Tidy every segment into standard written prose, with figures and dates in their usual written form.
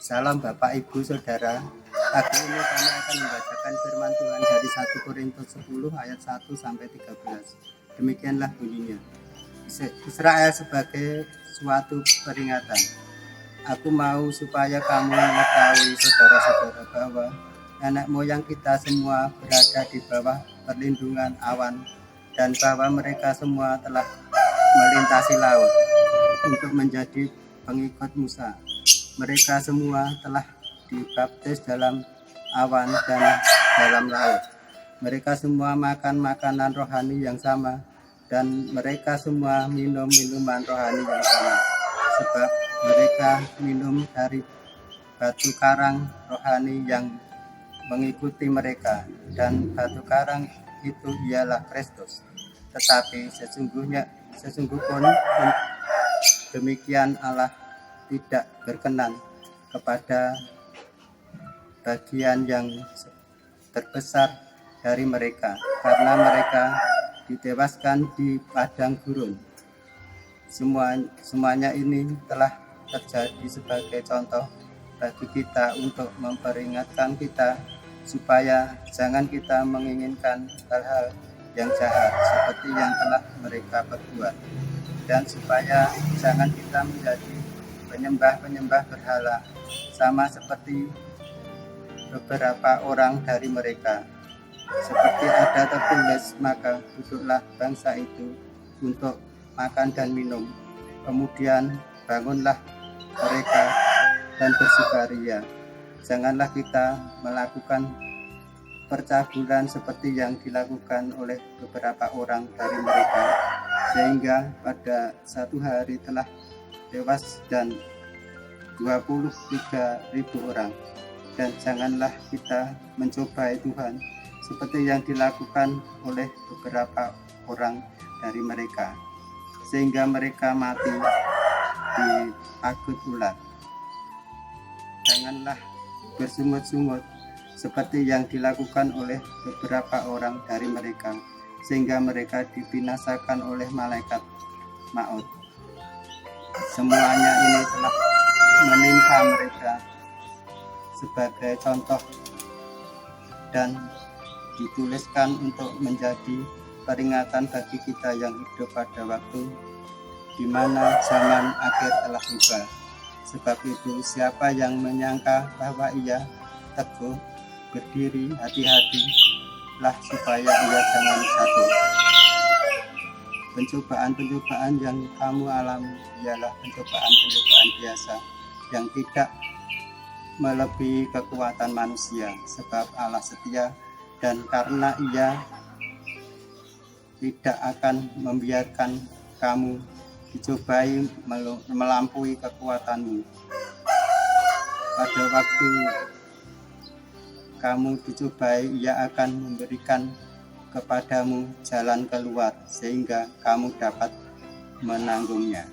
Salam Bapak, Ibu, Saudara. Pagi ini kami akan membacakan firman Tuhan dari 1 Korintus 10 ayat 1 sampai 13. Demikianlah bunyinya. Israel sebagai suatu peringatan. Aku mau supaya kamu mengetahui, saudara-saudara, bahwa nenek moyang kita semua berada di bawah perlindungan awan dan bahwa mereka semua telah melintasi laut untuk menjadi pengikut Musa. Mereka semua telah dibaptis dalam awan dan dalam laut. Mereka semua makan makanan rohani yang sama dan mereka semua minum minuman rohani yang sama, sebab mereka minum dari batu karang rohani yang mengikuti mereka, dan batu karang itu ialah Kristus. Tetapi sesungguh pun demikian Allah tidak berkenan kepada bagian yang terbesar dari mereka, karena mereka ditewaskan di padang gurun. Semuanya ini telah terjadi sebagai contoh bagi kita untuk memperingatkan kita supaya jangan kita menginginkan hal-hal yang jahat seperti yang telah mereka perbuat, dan supaya jangan kita menjadi penyembah berhala sama seperti beberapa orang dari mereka. Seperti ada tertulis, maka duduklah bangsa itu untuk makan dan minum. Kemudian bangunlah mereka dan bersukaria. Janganlah kita melakukan percabulan seperti yang dilakukan oleh beberapa orang dari mereka, sehingga pada satu hari telah tewas dan 23.000 orang. Dan janganlah kita mencobai Tuhan seperti yang dilakukan oleh beberapa orang dari mereka, sehingga mereka mati dipagut ular. Janganlah bersungut-sungut seperti yang dilakukan oleh beberapa orang dari mereka, sehingga mereka dibinasakan oleh malaikat maut. Semuanya ini telah menimpa mereka sebagai contoh dan dituliskan untuk menjadi peringatan bagi kita yang hidup pada waktu di mana zaman akhir telah tiba. Sebab itu, siapa yang menyangka bahwa ia teguh berdiri, hati-hatilah supaya ia jangan jatuh. Pencobaan-pencobaan yang kamu alami ialah pencobaan-pencobaan biasa yang tidak melebihi kekuatan manusia, sebab Allah setia, dan karena Ia tidak akan membiarkan kamu dicobai melampaui kekuatanmu. Pada waktu kamu dicobai, Ia akan memberikan kepadamu jalan keluar sehingga kamu dapat menanggungnya.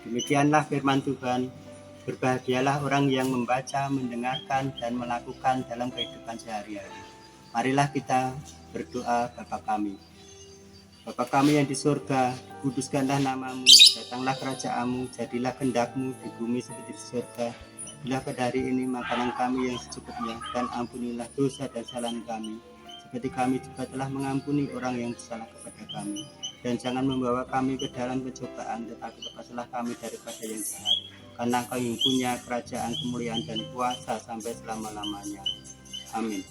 Demikianlah firman Tuhan. Berbahagialah orang yang membaca, mendengarkan, dan melakukan dalam kehidupan sehari-hari. Marilah kita berdoa. Bapa kami yang di surga, kuduskanlah namamu, datanglah kerajaanmu, jadilah kehendakmu di bumi seperti di surga. Berilah pada hari ini makanan kami yang secukupnya, dan ampunilah dosa dan kesalahan kami, seperti kami juga telah mengampuni orang yang bersalah kepada kami. Dan jangan membawa kami ke dalam pencobaan, tetapi lepaslah kami daripada yang jahat. Karena Kau yang punya kerajaan, kemuliaan, dan kuasa sampai selama-lamanya. Amin.